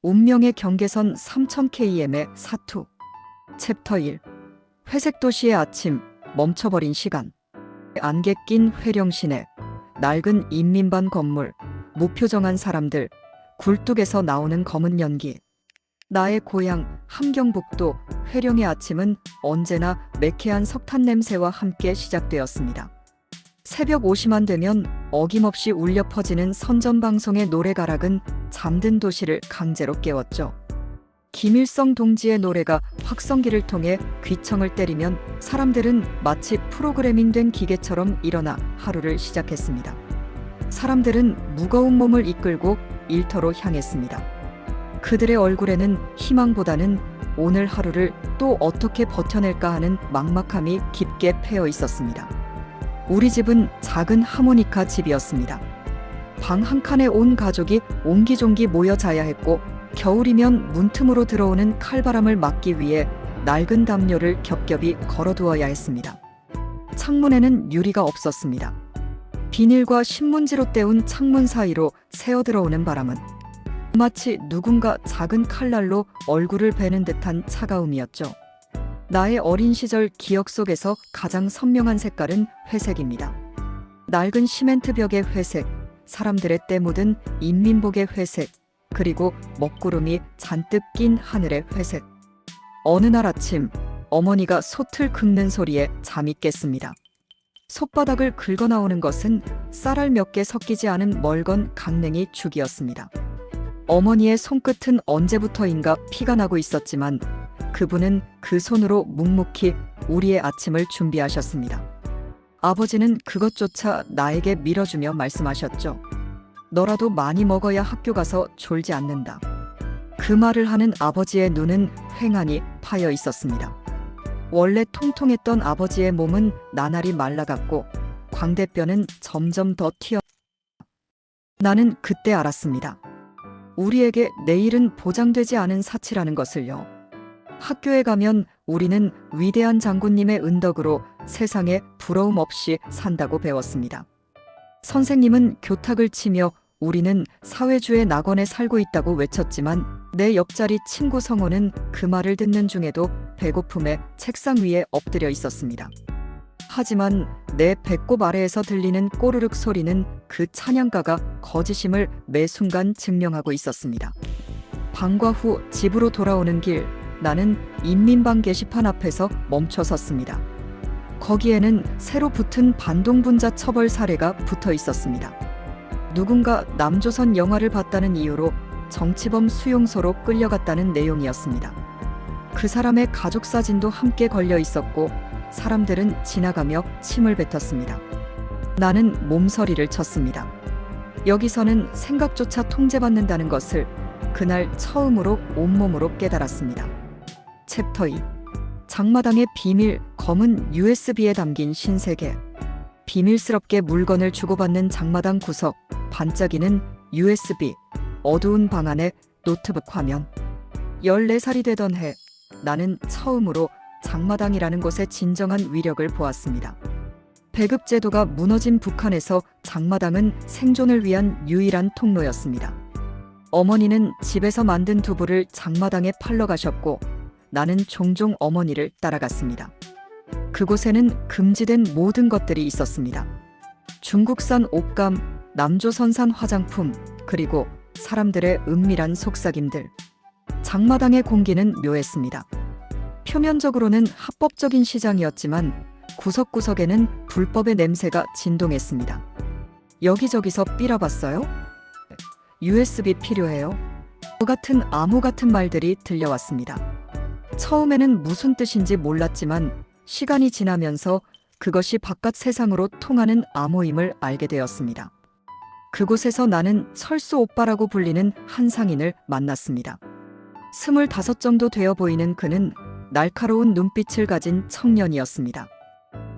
운명의 경계선 3000km의 사투. 챕터 1. 회색 도시의 아침, 멈춰버린 시간. 안개 낀 회령시내, 낡은 인민반 건물, 무표정한 사람들, 굴뚝에서 나오는 검은 연기. 나의 고향 함경북도 회령의 아침은 언제나 매캐한 석탄 냄새와 함께 시작되었습니다. 새벽 5시만 되면 어김없이 울려 퍼지는 선전방송의 노래가락은 잠든 도시를 강제로 깨웠죠. 김일성 동지의 노래가 확성기를 통해 귀청을 때리면 사람들은 마치 프로그래밍된 기계처럼 일어나 하루를 시작했습니다. 사람들은 무거운 몸을 이끌고 일터로 향했습니다. 그들의 얼굴에는 희망보다는 오늘 하루를 또 어떻게 버텨낼까 하는 막막함이 깊게 패여 있었습니다. 우리 집은 작은 하모니카 집이었습니다. 방 한 칸에 온 가족이 옹기종기 모여 자야 했고, 겨울이면 문틈으로 들어오는 칼바람을 막기 위해 낡은 담요를 겹겹이 걸어두어야 했습니다. 창문에는 유리가 없었습니다. 비닐과 신문지로 때운 창문 사이로 새어 들어오는 바람은 마치 누군가 작은 칼날로 얼굴을 베는 듯한 차가움이었죠. 나의 어린 시절 기억 속에서 가장 선명한 색깔은 회색입니다. 낡은 시멘트 벽의 회색, 사람들의 때 묻은 인민복의 회색, 그리고 먹구름이 잔뜩 낀 하늘의 회색. 어느 날 아침, 어머니가 솥을 긁는 소리에 잠이 깼습니다. 솥바닥을 긁어 나오는 것은 쌀알 몇 개 섞이지 않은 멀건 강냉이 죽이었습니다. 어머니의 손끝은 언제부터인가 피가 나고 있었지만 그분은 그 손으로 묵묵히 우리의 아침을 준비하셨습니다. 아버지는 그것조차 나에게 밀어주며 말씀하셨죠. 너라도 많이 먹어야 학교 가서 졸지 않는다. 그 말을 하는 아버지의 눈은 휑하니 파여 있었습니다. 원래 통통했던 아버지의 몸은 나날이 말라갔고 광대뼈는 점점 더 튀어. 나는 그때 알았습니다. 우리에게 내일은 보장되지 않은 사치라는 것을요. 학교에 가면 우리는 위대한 장군님의 은덕으로 세상에 부러움 없이 산다고 배웠습니다. 선생님은 교탁을 치며 우리는 사회주의 낙원에 살고 있다고 외쳤지만 내 옆자리 친구 성호는 그 말을 듣는 중에도 배고픔에 책상 위에 엎드려 있었습니다. 하지만 내 배꼽 아래에서 들리는 꼬르륵 소리는 그 찬양가가 거짓임을 매 순간 증명하고 있었습니다. 방과 후 집으로 돌아오는 길, 나는 인민방 게시판 앞에서 멈춰 섰습니다. 거기에는 새로 붙은 반동분자 처벌 사례가 붙어 있었습니다. 누군가 남조선 영화를 봤다는 이유로 정치범 수용소로 끌려갔다는 내용이었습니다. 그 사람의 가족 사진도 함께 걸려 있었고 사람들은 지나가며 침을 뱉었습니다. 나는 몸서리를 쳤습니다. 여기서는 생각조차 통제받는다는 것을 그날 처음으로 온몸으로 깨달았습니다. 챕터 2. 장마당의 비밀, 검은 USB에 담긴 신세계. 비밀스럽게 물건을 주고받는 장마당 구석, 반짝이는 USB, 어두운 방 안에 노트북 화면. 14살이 되던 해, 나는 처음으로 장마당이라는 곳의 진정한 위력을 보았습니다. 배급제도가 무너진 북한에서 장마당은 생존을 위한 유일한 통로였습니다. 어머니는 집에서 만든 두부를 장마당에 팔러 가셨고 나는 종종 어머니를 따라갔습니다. 그곳에는 금지된 모든 것들이 있었습니다. 중국산 옷감, 남조선산 화장품, 그리고 사람들의 은밀한 속삭임들. 장마당의 공기는 묘했습니다. 표면적으로는 합법적인 시장이었지만 구석구석에는 불법의 냄새가 진동했습니다. 여기저기서 삐라봤어요? USB 필요해요? 암호 같은 말들이 들려왔습니다. 처음에는 무슨 뜻인지 몰랐지만 시간이 지나면서 그것이 바깥 세상으로 통하는 암호임을 알게 되었습니다. 그곳에서 나는 철수 오빠라고 불리는 한 상인을 만났습니다. 25 정도 되어 보이는 그는 날카로운 눈빛을 가진 청년이었습니다.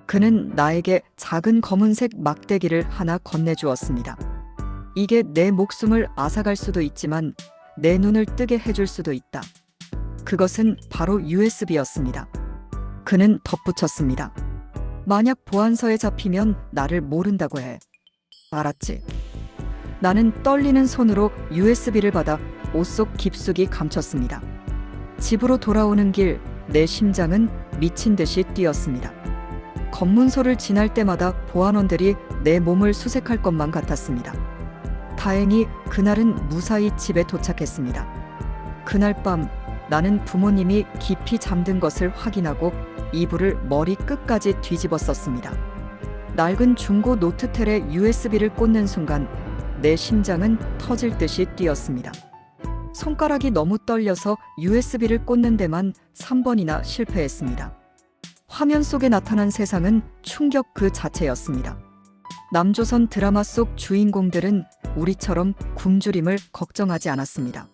그는 나에게 작은 검은색 막대기를 하나 건네주었습니다. 이게 내 목숨을 앗아갈 수도 있지만 내 눈을 뜨게 해줄 수도 있다. 그것은 바로 USB였습니다. 그는 덧붙였습니다. 만약 보안서에 잡히면 나를 모른다고 해. 알았지? 나는 떨리는 손으로 USB를 받아 옷 속 깊숙이 감췄습니다. 집으로 돌아오는 길 내 심장은 미친 듯이 뛰었습니다. 검문소를 지날 때마다 보안원들이 내 몸을 수색할 것만 같았습니다. 다행히 그날은 무사히 집에 도착했습니다. 그날 밤 나는 부모님이 깊이 잠든 것을 확인하고 이불을 머리 끝까지 뒤집었었습니다. 낡은 중고 노트텔에 USB를 꽂는 순간 내 심장은 터질 듯이 뛰었습니다. 손가락이 너무 떨려서 USB를 꽂는 데만 3번이나 실패했습니다. 화면 속에 나타난 세상은 충격 그 자체였습니다. 남조선 드라마 속 주인공들은 우리처럼 굶주림을 걱정하지 않았습니다.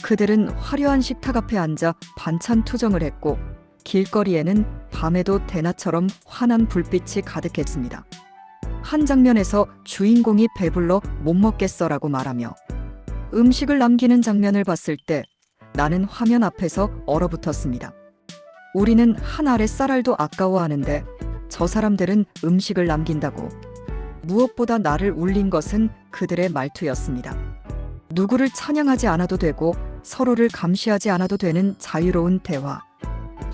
그들은 화려한 식탁 앞에 앉아 반찬 투정을 했고 길거리에는 밤에도 대낮처럼 환한 불빛이 가득했습니다. 한 장면에서 주인공이 배불러 못 먹겠어라고 말하며 음식을 남기는 장면을 봤을 때 나는 화면 앞에서 얼어붙었습니다. 우리는 한 알의 쌀알도 아까워하는데 저 사람들은 음식을 남긴다고. 무엇보다 나를 울린 것은 그들의 말투였습니다. 누구를 찬양하지 않아도 되고 서로를 감시하지 않아도 되는 자유로운 대화.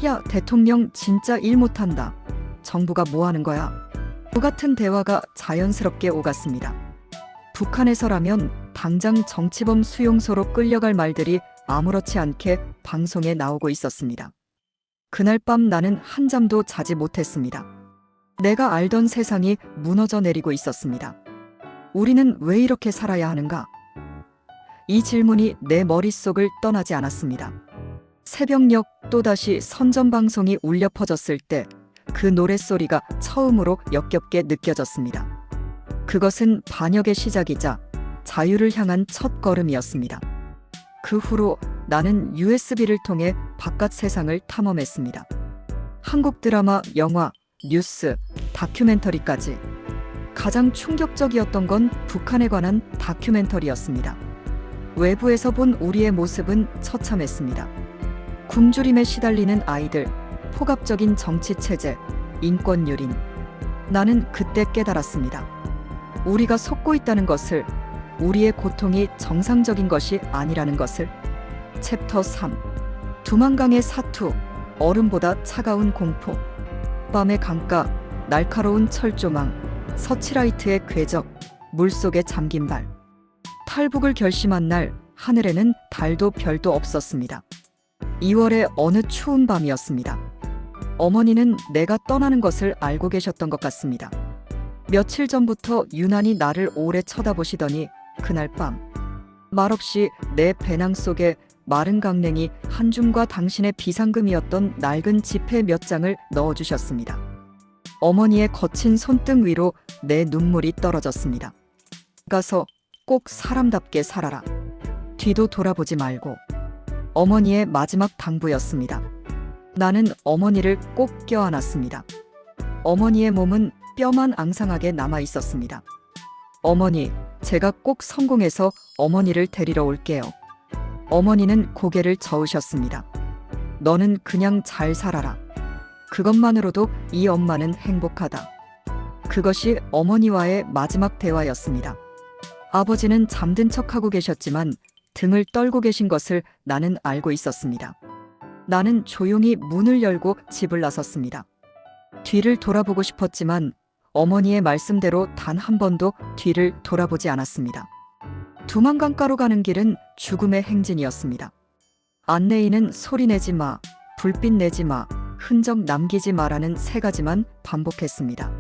야, 대통령 진짜 일 못한다. 정부가 뭐 하는 거야? 그 같은 대화가 자연스럽게 오갔습니다. 북한에서라면 당장 정치범 수용소로 끌려갈 말들이 아무렇지 않게 방송에 나오고 있었습니다. 그날 밤 나는 한잠도 자지 못했습니다. 내가 알던 세상이 무너져 내리고 있었습니다. 우리는 왜 이렇게 살아야 하는가? 이 질문이 내 머릿속을 떠나지 않았습니다. 새벽녘 또다시 선전방송이 울려 퍼졌을 때 그 노랫소리가 처음으로 역겹게 느껴졌습니다. 그것은 반역의 시작이자 자유를 향한 첫 걸음이었습니다. 그 후로 나는 USB를 통해 바깥 세상을 탐험했습니다. 한국 드라마, 영화, 뉴스, 다큐멘터리까지. 가장 충격적이었던 건 북한에 관한 다큐멘터리였습니다. 외부에서 본 우리의 모습은 처참했습니다. 굶주림에 시달리는 아이들, 폭압적인 정치체제, 인권 유린. 나는 그때 깨달았습니다. 우리가 속고 있다는 것을, 우리의 고통이 정상적인 것이 아니라는 것을. 챕터 3. 두만강의 사투, 얼음보다 차가운 공포. 밤의 강가, 날카로운 철조망, 서치라이트의 궤적, 물속에 잠긴 발. 탈북을 결심한 날 하늘에는 달도 별도 없었습니다. 2월의 어느 추운 밤이었습니다. 어머니는 내가 떠나는 것을 알고 계셨던 것 같습니다. 며칠 전부터 유난히 나를 오래 쳐다보시더니 그날 밤 말없이 내 배낭 속에 마른 강냉이 한 줌과 당신의 비상금이었던 낡은 지폐 몇 장을 넣어주셨습니다. 어머니의 거친 손등 위로 내 눈물이 떨어졌습니다. 가서 꼭 사람답게 살아라. 뒤도 돌아보지 말고. 어머니의 마지막 당부였습니다. 나는 어머니를 꼭 껴안았습니다. 어머니의 몸은 뼈만 앙상하게 남아 있었습니다. 어머니, 제가 꼭 성공해서 어머니를 데리러 올게요. 어머니는 고개를 저으셨습니다. 너는 그냥 잘 살아라. 그것만으로도 이 엄마는 행복하다. 그것이 어머니와의 마지막 대화였습니다. 아버지는 잠든 척하고 계셨지만 등을 떨고 계신 것을 나는 알고 있었습니다. 나는 조용히 문을 열고 집을 나섰습니다. 뒤를 돌아보고 싶었지만 어머니의 말씀대로 단 한 번도 뒤를 돌아보지 않았습니다. 두만강가로 가는 길은 죽음의 행진이었습니다. 안내인은 소리 내지 마, 불빛 내지 마, 흔적 남기지 마라는 세 가지만 반복했습니다.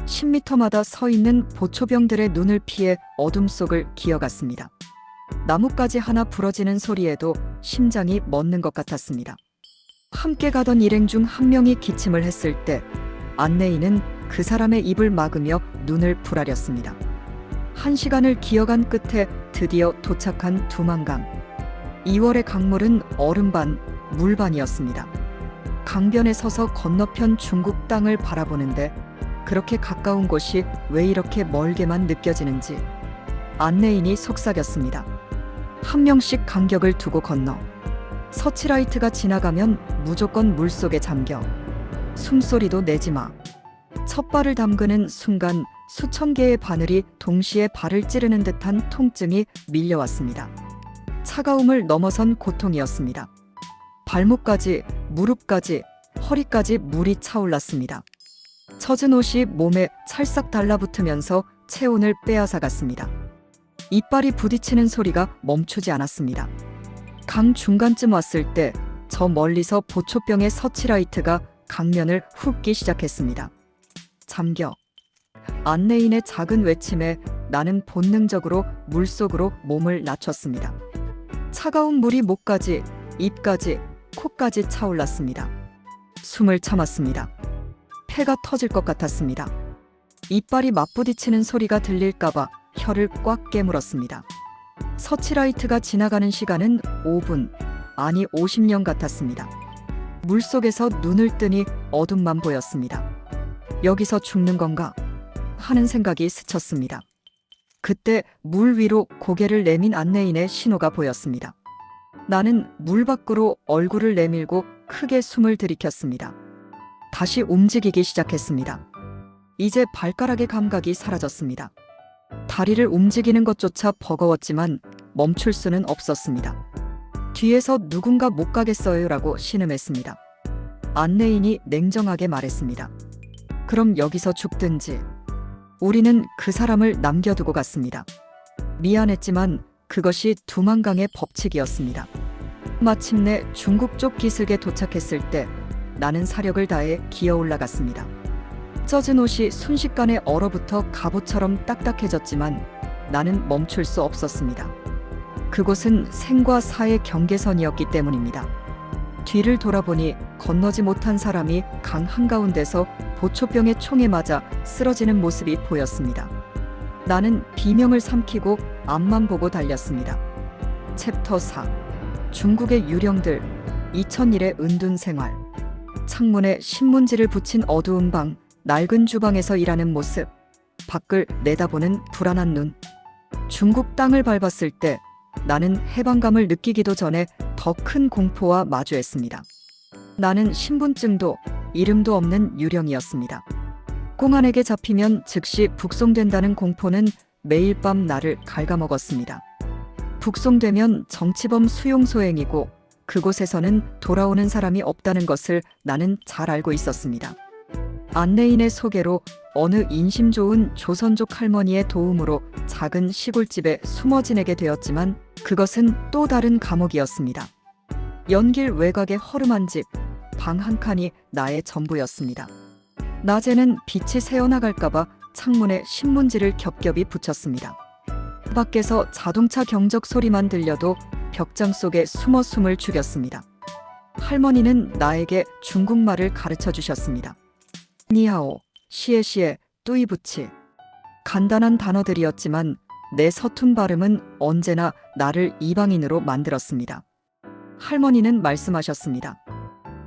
10m마다 서 있는 보초병들의 눈을 피해 어둠 속을 기어갔습니다. 나뭇가지 하나 부러지는 소리에도 심장이 멎는 것 같았습니다. 함께 가던 일행 중 한 명이 기침을 했을 때 안내인은 그 사람의 입을 막으며 눈을 부라렸습니다. 1시간을 기어간 끝에 드디어 도착한 두만강. 2월의 강물은 얼음 반, 물 반이었습니다. 강변에 서서 건너편 중국 땅을 바라보는데 그렇게 가까운 곳이 왜 이렇게 멀게만 느껴지는지 안내인이 속삭였습니다. 한 명씩 간격을 두고 건너. 서치라이트가 지나가면 무조건 물속에 잠겨. 숨소리도 내지 마. 첫 발을 담그는 순간 수천 개의 바늘이 동시에 발을 찌르는 듯한 통증이 밀려왔습니다. 차가움을 넘어선 고통이었습니다. 발목까지, 무릎까지, 허리까지 물이 차올랐습니다. 젖은 옷이 몸에 찰싹 달라붙으면서 체온을 빼앗아갔습니다. 이빨이 부딪히는 소리가 멈추지 않았습니다. 강 중간쯤 왔을 때 저 멀리서 보초병의 서치라이트가 강면을 훑기 시작했습니다. 잠겨. 안내인의 작은 외침에 나는 본능적으로 물속으로 몸을 낮췄습니다. 차가운 물이 목까지, 입까지, 코까지 차올랐습니다. 숨을 참았습니다. 폐가 터질 것 같았습니다. 이빨이 맞부딪히는 소리가 들릴까봐 혀를 꽉 깨물었습니다. 서치라이트가 지나가는 시간은 5분, 아니 50년 같았습니다. 물속에서 눈을 뜨니 어둠만 보였습니다. 여기서 죽는 건가 하는 생각이 스쳤습니다. 그때 물 위로 고개를 내민 안내인의 신호가 보였습니다. 나는 물 밖으로 얼굴을 내밀고 크게 숨을 들이켰습니다. 다시 움직이기 시작했습니다. 이제 발가락의 감각이 사라졌습니다. 다리를 움직이는 것조차 버거웠지만 멈출 수는 없었습니다. 뒤에서 누군가 못 가겠어요라고 신음했습니다. 안내인이 냉정하게 말했습니다. 그럼 여기서 죽든지. 우리는 그 사람을 남겨두고 갔습니다. 미안했지만 그것이 두만강의 법칙이었습니다. 마침내 중국 쪽 기슭에 도착했을 때 나는 사력을 다해 기어 올라갔습니다. 젖은 옷이 순식간에 얼어붙어 갑옷처럼 딱딱해졌지만 나는 멈출 수 없었습니다. 그곳은 생과 사의 경계선이었기 때문입니다. 뒤를 돌아보니 건너지 못한 사람이 강 한가운데서 보초병의 총에 맞아 쓰러지는 모습이 보였습니다. 나는 비명을 삼키고 앞만 보고 달렸습니다. 챕터 4. 중국의 유령들, 2001의 은둔 생활. 창문에 신문지를 붙인 어두운 방, 낡은 주방에서 일하는 모습, 밖을 내다보는 불안한 눈. 중국 땅을 밟았을 때 나는 해방감을 느끼기도 전에 더 큰 공포와 마주했습니다. 나는 신분증도 이름도 없는 유령이었습니다. 공안에게 잡히면 즉시 북송된다는 공포는 매일 밤 나를 갉아먹었습니다. 북송되면 정치범 수용소행이고 그곳에서는 돌아오는 사람이 없다는 것을 나는 잘 알고 있었습니다. 안내인의 소개로 어느 인심 좋은 조선족 할머니의 도움으로 작은 시골집에 숨어 지내게 되었지만 그것은 또 다른 감옥이었습니다. 연길 외곽의 허름한 집, 방 한 칸이 나의 전부였습니다. 낮에는 빛이 새어나갈까봐 창문에 신문지를 겹겹이 붙였습니다. 밖에서 자동차 경적 소리만 들려도 벽장 속에 숨어 숨을 죽였습니다. 할머니는 나에게 중국말을 가르쳐 주셨습니다. 니하오, 시에시에, 뚜이부치. 간단한 단어들이었지만 내 서툰 발음은 언제나 나를 이방인으로 만들었습니다. 할머니는 말씀하셨습니다.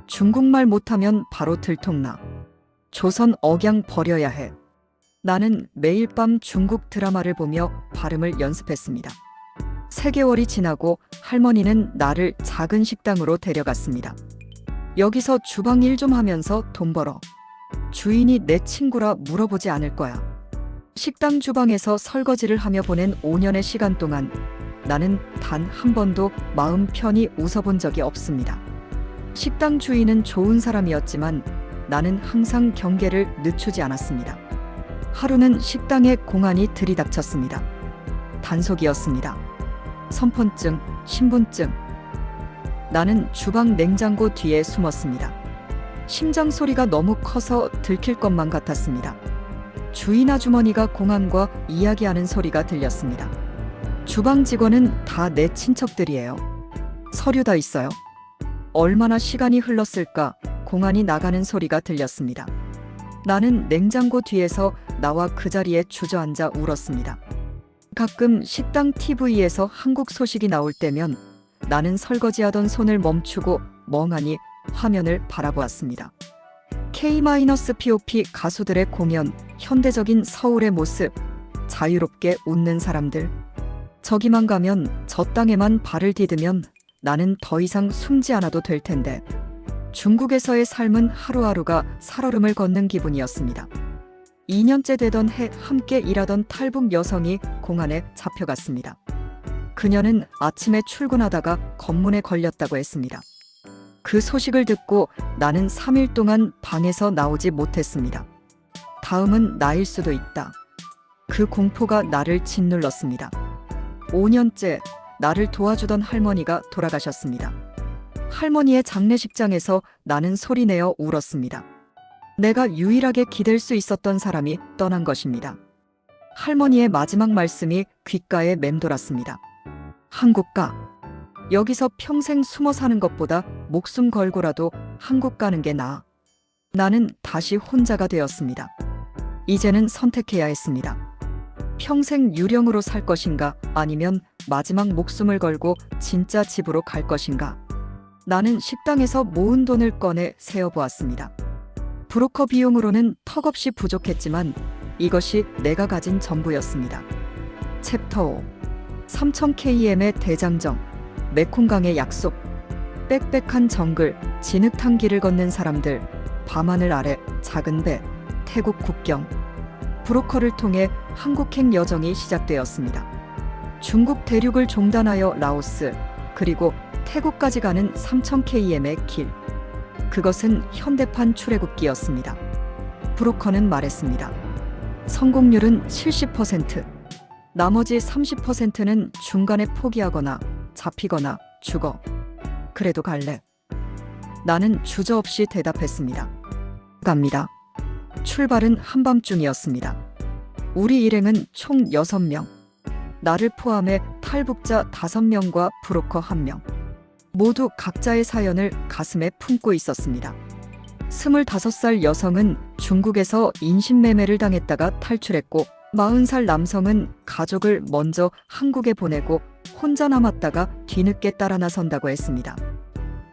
중국말 못하면 바로 들통나. 조선 억양 버려야 해. 나는 매일 밤 중국 드라마를 보며 발음을 연습했습니다. 3개월이 지나고 할머니는 나를 작은 식당으로 데려갔습니다. 여기서 주방 일 좀 하면서 돈 벌어. 주인이 내 친구라 물어보지 않을 거야. 식당 주방에서 설거지를 하며 보낸 5년의 시간 동안 나는 단 한 번도 마음 편히 웃어본 적이 없습니다. 식당 주인은 좋은 사람이었지만 나는 항상 경계를 늦추지 않았습니다. 하루는 식당에 공안이 들이닥쳤습니다. 단속이었습니다. 선폰증, 신분증. 나는 주방 냉장고 뒤에 숨었습니다. 심장 소리가 너무 커서 들킬 것만 같았습니다. 주인 아주머니가 공안과 이야기하는 소리가 들렸습니다. 주방 직원은 다 내 친척들이에요. 서류 다 있어요. 얼마나 시간이 흘렀을까 공안이 나가는 소리가 들렸습니다. 나는 냉장고 뒤에서 나와 그 자리에 주저앉아 울었습니다. 가끔 식당 TV에서 한국 소식이 나올 때면 나는 설거지하던 손을 멈추고 멍하니 화면을 바라보았습니다. K-POP 가수들의 공연, 현대적인 서울의 모습, 자유롭게 웃는 사람들. 저기만 가면, 저 땅에만 발을 디디면 나는 더 이상 숨지 않아도 될 텐데. 중국에서의 삶은 하루하루가 살얼음을 걷는 기분이었습니다. 2년째 되던 해 함께 일하던 탈북 여성이 공안에 잡혀갔습니다. 그녀는 아침에 출근하다가 검문에 걸렸다고 했습니다. 그 소식을 듣고 나는 3일 동안 방에서 나오지 못했습니다. 다음은 나일 수도 있다. 그 공포가 나를 짓눌렀습니다. 5년째 나를 도와주던 할머니가 돌아가셨습니다. 할머니의 장례식장에서 나는 소리내어 울었습니다. 내가 유일하게 기댈 수 있었던 사람이 떠난 것입니다. 할머니의 마지막 말씀이 귓가에 맴돌았습니다. 한국 가. 여기서 평생 숨어 사는 것보다 목숨 걸고라도 한국 가는 게 나아. 나는 다시 혼자가 되었습니다. 이제는 선택해야 했습니다. 평생 유령으로 살 것인가 아니면 마지막 목숨을 걸고 진짜 집으로 갈 것인가. 나는 식당에서 모은 돈을 꺼내 세어보았습니다. 브로커 비용으로는 턱없이 부족했지만 이것이 내가 가진 전부였습니다. 챕터 5. 3000km의 대장정, 메콩강의 약속, 빽빽한 정글, 진흙탕 길을 걷는 사람들, 밤하늘 아래 작은 배, 태국 국경. 브로커를 통해 한국행 여정이 시작되었습니다. 중국 대륙을 종단하여 라오스, 그리고 태국까지 가는 3000km의 길. 그것은 현대판 출애굽기였습니다. 브로커는 말했습니다. 성공률은 70%. 나머지 30%는 중간에 포기하거나 잡히거나 죽어. 그래도 갈래. 나는 주저없이 대답했습니다. 갑니다. 출발은 한밤중이었습니다. 우리 일행은 총 6명. 나를 포함해 탈북자 5명과 브로커 1명. 모두 각자의 사연을 가슴에 품고 있었습니다. 25살 여성은 중국에서 인신매매를 당했다가 탈출했고 40살 남성은 가족을 먼저 한국에 보내고 혼자 남았다가 뒤늦게 따라 나선다고 했습니다.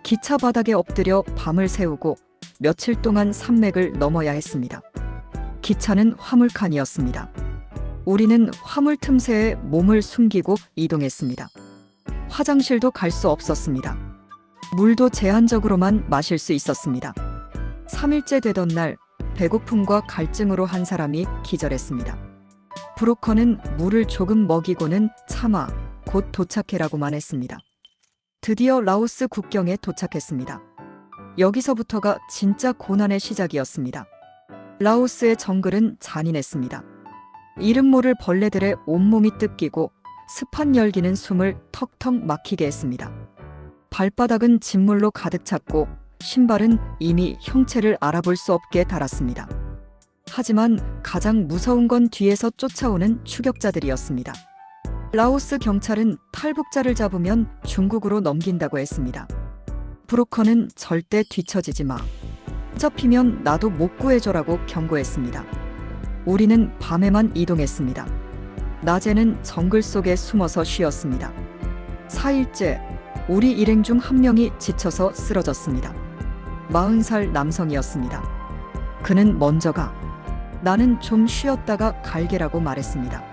기차 바닥에 엎드려 밤을 새우고 며칠 동안 산맥을 넘어야 했습니다. 기차는 화물칸이었습니다. 우리는 화물 틈새에 몸을 숨기고 이동했습니다. 화장실도 갈 수 없었습니다. 물도 제한적으로만 마실 수 있었습니다. 3일째 되던 날 배고픔과 갈증으로 한 사람이 기절했습니다. 브로커는 물을 조금 먹이고는 참아, 곧 도착해라고만 했습니다. 드디어 라오스 국경에 도착했습니다. 여기서부터가 진짜 고난의 시작이었습니다. 라오스의 정글은 잔인했습니다. 이름 모를 벌레들의 온몸이 뜯기고 습한 열기는 숨을 턱턱 막히게 했습니다. 발바닥은 진물로 가득 찼고 신발은 이미 형체를 알아볼 수 없게 닳았습니다. 하지만 가장 무서운 건 뒤에서 쫓아오는 추격자들이었습니다. 라오스 경찰은 탈북자를 잡으면 중국으로 넘긴다고 했습니다. 브로커는 절대 뒤처지지 마. 잡히면 나도 못 구해줘라고 경고했습니다. 우리는 밤에만 이동했습니다. 낮에는 정글 속에 숨어서 쉬었습니다. 4일째, 우리 일행 중 한 명이 지쳐서 쓰러졌습니다. 40살 남성이었습니다. 그는 먼저 가. 나는 좀 쉬었다가 갈게라고 말했습니다.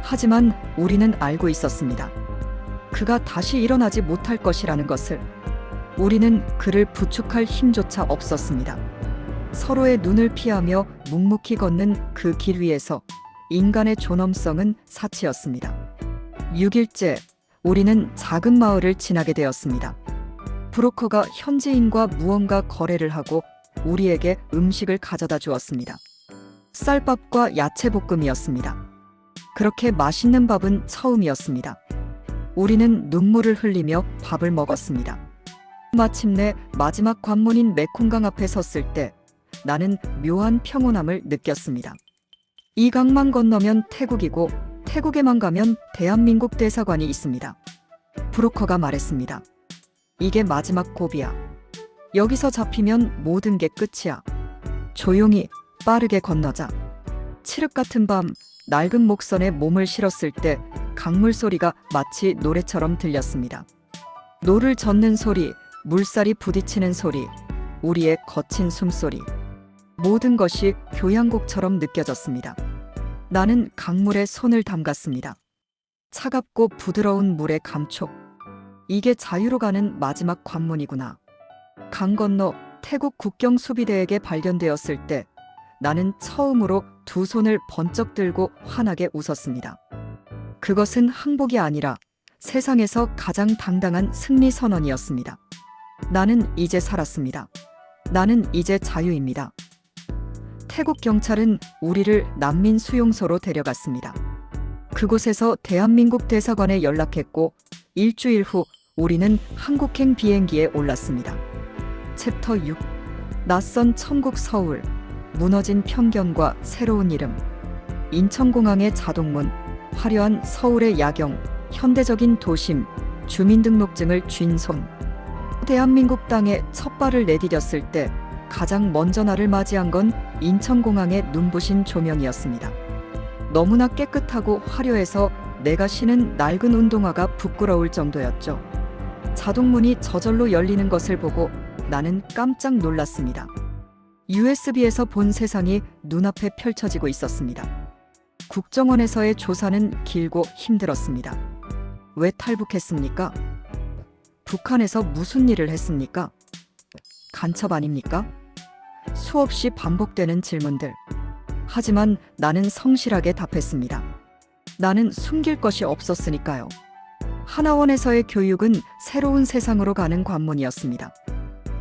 하지만 우리는 알고 있었습니다. 그가 다시 일어나지 못할 것이라는 것을. 우리는 그를 부축할 힘조차 없었습니다. 서로의 눈을 피하며 묵묵히 걷는 그 길 위에서 인간의 존엄성은 사치였습니다. 6일째, 우리는 작은 마을을 지나게 되었습니다. 브로커가 현지인과 무언가 거래를 하고 우리에게 음식을 가져다 주었습니다. 쌀밥과 야채볶음이었습니다. 그렇게 맛있는 밥은 처음이었습니다. 우리는 눈물을 흘리며 밥을 먹었습니다. 마침내 마지막 관문인 메콩강 앞에 섰을 때 나는 묘한 평온함을 느꼈습니다. 이 강만 건너면 태국이고 태국에만 가면 대한민국 대사관이 있습니다. 브로커가 말했습니다. 이게 마지막 고비야. 여기서 잡히면 모든 게 끝이야. 조용히 빠르게 건너자. 칠흑 같은 밤 낡은 목선에 몸을 실었을 때 강물 소리가 마치 노래처럼 들렸습니다. 노를 젓는 소리, 물살이 부딪히는 소리, 우리의 거친 숨소리. 모든 것이 교향곡처럼 느껴졌습니다. 나는 강물에 손을 담갔습니다. 차갑고 부드러운 물의 감촉. 이게 자유로 가는 마지막 관문이구나. 강 건너 태국 국경 수비대에게 발견되었을 때 나는 처음으로 두 손을 번쩍 들고 환하게 웃었습니다. 그것은 항복이 아니라 세상에서 가장 당당한 승리 선언이었습니다. 나는 이제 살았습니다. 나는 이제 자유입니다. 태국 경찰은 우리를 난민 수용소로 데려갔습니다. 그곳에서 대한민국 대사관에 연락했고 일주일 후 우리는 한국행 비행기에 올랐습니다. 챕터 6. 낯선 천국 서울. 무너진 편견과 새로운 이름. 인천공항의 자동문. 화려한 서울의 야경. 현대적인 도심. 주민등록증을 쥔 손. 대한민국 땅에 첫 발을 내디뎠을 때 가장 먼저 나를 맞이한 건 인천공항의 눈부신 조명이었습니다. 너무나 깨끗하고 화려해서 내가 신은 낡은 운동화가 부끄러울 정도였죠. 자동문이 저절로 열리는 것을 보고 나는 깜짝 놀랐습니다. USB에서 본 세상이 눈앞에 펼쳐지고 있었습니다. 국정원에서의 조사는 길고 힘들었습니다. 왜 탈북했습니까? 북한에서 무슨 일을 했습니까? 간첩 아닙니까? 수없이 반복되는 질문들. 하지만 나는 성실하게 답했습니다. 나는 숨길 것이 없었으니까요. 하나원에서의 교육은 새로운 세상으로 가는 관문이었습니다.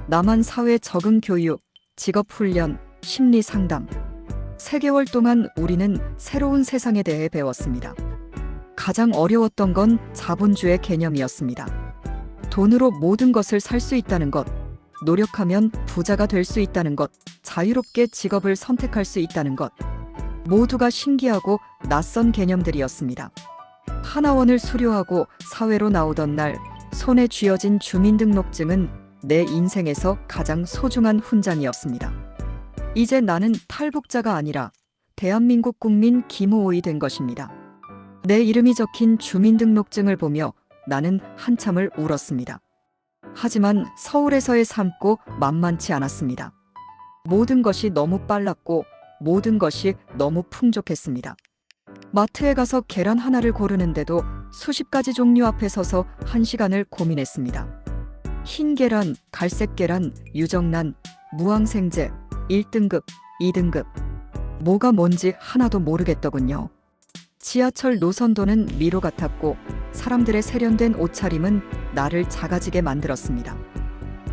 남한 사회 적응 교육, 직업 훈련, 심리 상담. 3개월 동안 우리는 새로운 세상에 대해 배웠습니다. 가장 어려웠던 건 자본주의 개념이었습니다. 돈으로 모든 것을 살 수 있다는 것, 노력하면 부자가 될 수 있다는 것, 자유롭게 직업을 선택할 수 있다는 것. 모두가 신기하고 낯선 개념들이었습니다. 하나원을 수료하고 사회로 나오던 날 손에 쥐어진 주민등록증은 내 인생에서 가장 소중한 훈장이었습니다. 이제 나는 탈북자가 아니라 대한민국 국민 김우호이 된 것입니다. 내 이름이 적힌 주민등록증을 보며 나는 한참을 울었습니다. 하지만 서울에서의 삶고 만만치 않았습니다. 모든 것이 너무 빨랐고 모든 것이 너무 풍족했습니다. 마트에 가서 계란 하나를 고르는데도 수십 가지 종류 앞에 서서 1시간을 고민했습니다. 흰 계란, 갈색 계란, 유정란, 무항생제, 1등급, 2등급. 뭐가 뭔지 하나도 모르겠더군요. 지하철 노선도는 미로 같았고 사람들의 세련된 옷차림은 나를 작아지게 만들었습니다.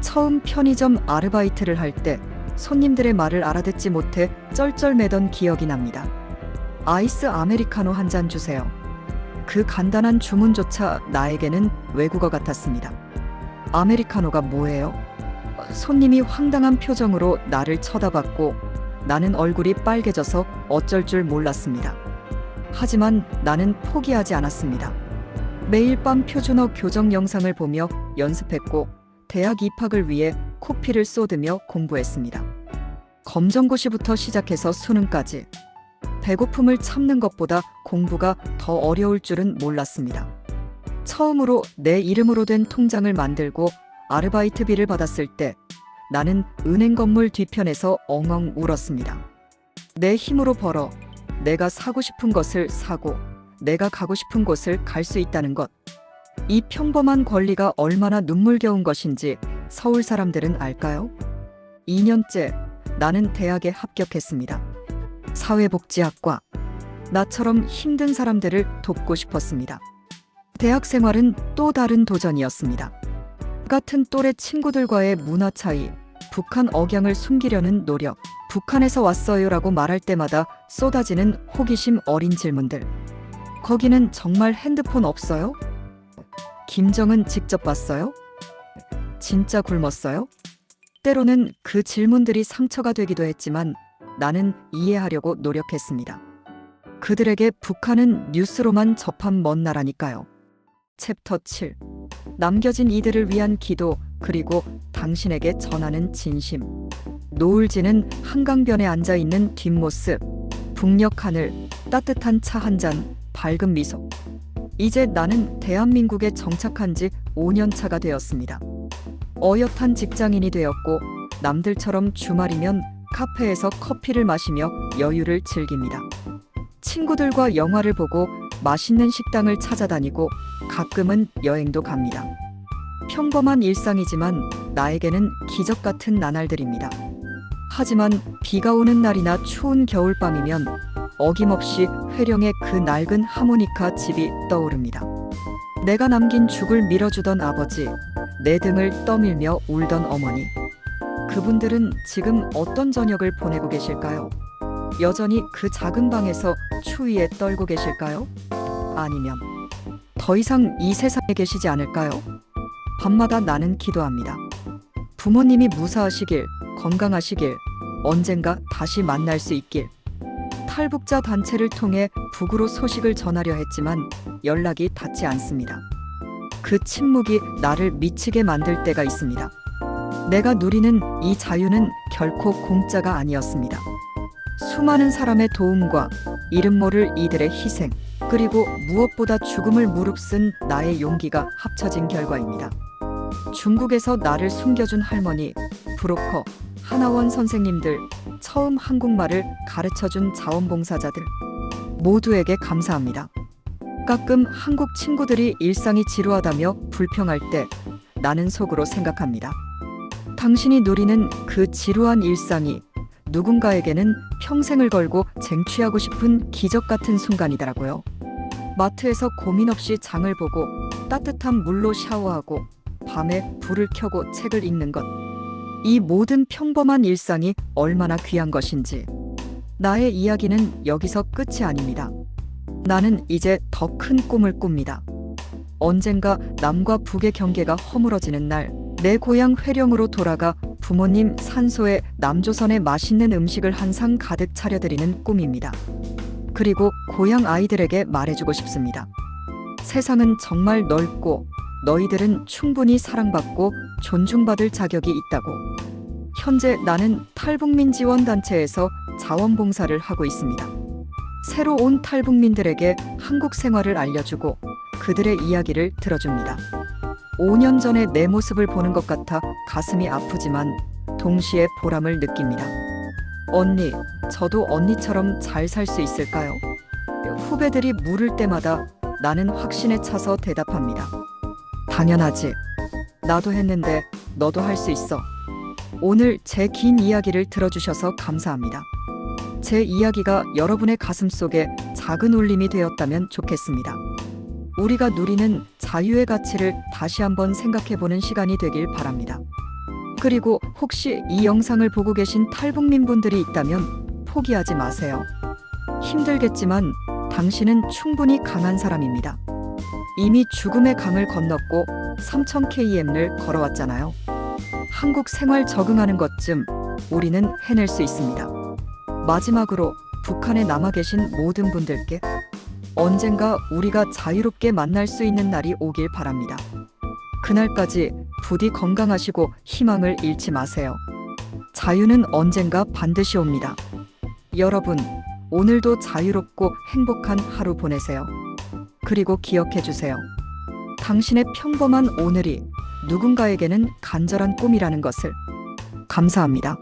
처음 편의점 아르바이트를 할 때 손님들의 말을 알아듣지 못해 쩔쩔매던 기억이 납니다. 아이스 아메리카노 한 잔 주세요. 그 간단한 주문조차 나에게는 외국어 같았습니다. 아메리카노가 뭐예요? 손님이 황당한 표정으로 나를 쳐다봤고 나는 얼굴이 빨개져서 어쩔 줄 몰랐습니다. 하지만 나는 포기하지 않았습니다. 매일 밤 표준어 교정 영상을 보며 연습했고 대학 입학을 위해 코피를 쏟으며 공부했습니다. 검정고시부터 시작해서 수능까지. 배고픔을 참는 것보다 공부가 더 어려울 줄은 몰랐습니다. 처음으로 내 이름으로 된 통장을 만들고 아르바이트비를 받았을 때 나는 은행 건물 뒤편에서 엉엉 울었습니다. 내 힘으로 벌어 내가 사고 싶은 것을 사고 내가 가고 싶은 곳을 갈 수 있다는 것. 이 평범한 권리가 얼마나 눈물겨운 것인지 서울 사람들은 알까요? 2년째 나는 대학에 합격했습니다. 사회복지학과. 나처럼 힘든 사람들을 돕고 싶었습니다. 대학 생활은 또 다른 도전이었습니다. 같은 또래 친구들과의 문화 차이, 북한 억양을 숨기려는 노력, 북한에서 왔어요라고 말할 때마다 쏟아지는 호기심 어린 질문들. 거기는 정말 핸드폰 없어요? 김정은 직접 봤어요? 진짜 굶었어요? 때로는 그 질문들이 상처가 되기도 했지만 나는 이해하려고 노력했습니다. 그들에게 북한은 뉴스로만 접한 먼 나라니까요. 챕터 7. 남겨진 이들을 위한 기도, 그리고 당신에게 전하는 진심. 노을 지는 한강변에 앉아있는 뒷모습, 북녘 하늘, 따뜻한 차 한 잔, 밝은 미소. 이제 나는 대한민국에 정착한 지 5년 차가 되었습니다. 어엿한 직장인이 되었고 남들처럼 주말이면 카페에서 커피를 마시며 여유를 즐깁니다. 친구들과 영화를 보고 맛있는 식당을 찾아다니고 가끔은 여행도 갑니다. 평범한 일상이지만 나에게는 기적 같은 나날들입니다. 하지만 비가 오는 날이나 추운 겨울밤이면 어김없이 회령의 그 낡은 하모니카 집이 떠오릅니다. 내가 남긴 죽을 밀어주던 아버지, 내 등을 떠밀며 울던 어머니. 그분들은 지금 어떤 저녁을 보내고 계실까요? 여전히 그 작은 방에서 추위에 떨고 계실까요? 아니면 더 이상 이 세상에 계시지 않을까요? 밤마다 나는 기도합니다. 부모님이 무사하시길, 건강하시길, 언젠가 다시 만날 수 있길. 탈북자 단체를 통해 북으로 소식을 전하려 했지만 연락이 닿지 않습니다. 그 침묵이 나를 미치게 만들 때가 있습니다. 내가 누리는 이 자유는 결코 공짜가 아니었습니다. 수많은 사람의 도움과 이름 모를 이들의 희생, 그리고 무엇보다 죽음을 무릅쓴 나의 용기가 합쳐진 결과입니다. 중국에서 나를 숨겨준 할머니, 브로커, 하나원 선생님들, 처음 한국말을 가르쳐준 자원봉사자들, 모두에게 감사합니다. 가끔 한국 친구들이 일상이 지루하다며 불평할 때 나는 속으로 생각합니다. 당신이 누리는 그 지루한 일상이 누군가에게는 평생을 걸고 쟁취하고 싶은 기적 같은 순간이더라고요. 마트에서 고민 없이 장을 보고 따뜻한 물로 샤워하고 밤에 불을 켜고 책을 읽는 것. 이 모든 평범한 일상이 얼마나 귀한 것인지. 나의 이야기는 여기서 끝이 아닙니다. 나는 이제 더 큰 꿈을 꿉니다. 언젠가 남과 북의 경계가 허물어지는 날, 내 고향 회령으로 돌아가 부모님 산소에 남조선의 맛있는 음식을 한 상 가득 차려드리는 꿈입니다. 그리고 고향 아이들에게 말해주고 싶습니다. 세상은 정말 넓고 너희들은 충분히 사랑받고 존중받을 자격이 있다고. 현재 나는 탈북민 지원단체에서 자원봉사를 하고 있습니다. 새로 온 탈북민들에게 한국 생활을 알려주고 그들의 이야기를 들어줍니다. 5년 전에 내 모습을 보는 것 같아 가슴이 아프지만 동시에 보람을 느낍니다. 언니, 저도 언니처럼 잘 살 수 있을까요? 후배들이 물을 때마다 나는 확신에 차서 대답합니다. 당연하지. 나도 했는데 너도 할 수 있어. 오늘 제 긴 이야기를 들어주셔서 감사합니다. 제 이야기가 여러분의 가슴속에 작은 울림이 되었다면 좋겠습니다. 우리가 누리는 자유의 가치를 다시 한번 생각해보는 시간이 되길 바랍니다. 그리고 혹시 이 영상을 보고 계신 탈북민 분들이 있다면 포기하지 마세요. 힘들겠지만 당신은 충분히 강한 사람입니다. 이미 죽음의 강을 건넜고 3000km를 걸어왔잖아요. 한국 생활 적응하는 것쯤 우리는 해낼 수 있습니다. 마지막으로 북한에 남아 계신 모든 분들께 언젠가 우리가 자유롭게 만날 수 있는 날이 오길 바랍니다. 그날까지 부디 건강하시고 희망을 잃지 마세요. 자유는 언젠가 반드시 옵니다. 여러분, 오늘도 자유롭고 행복한 하루 보내세요. 그리고 기억해 주세요. 당신의 평범한 오늘이 누군가에게는 간절한 꿈이라는 것을. 감사합니다.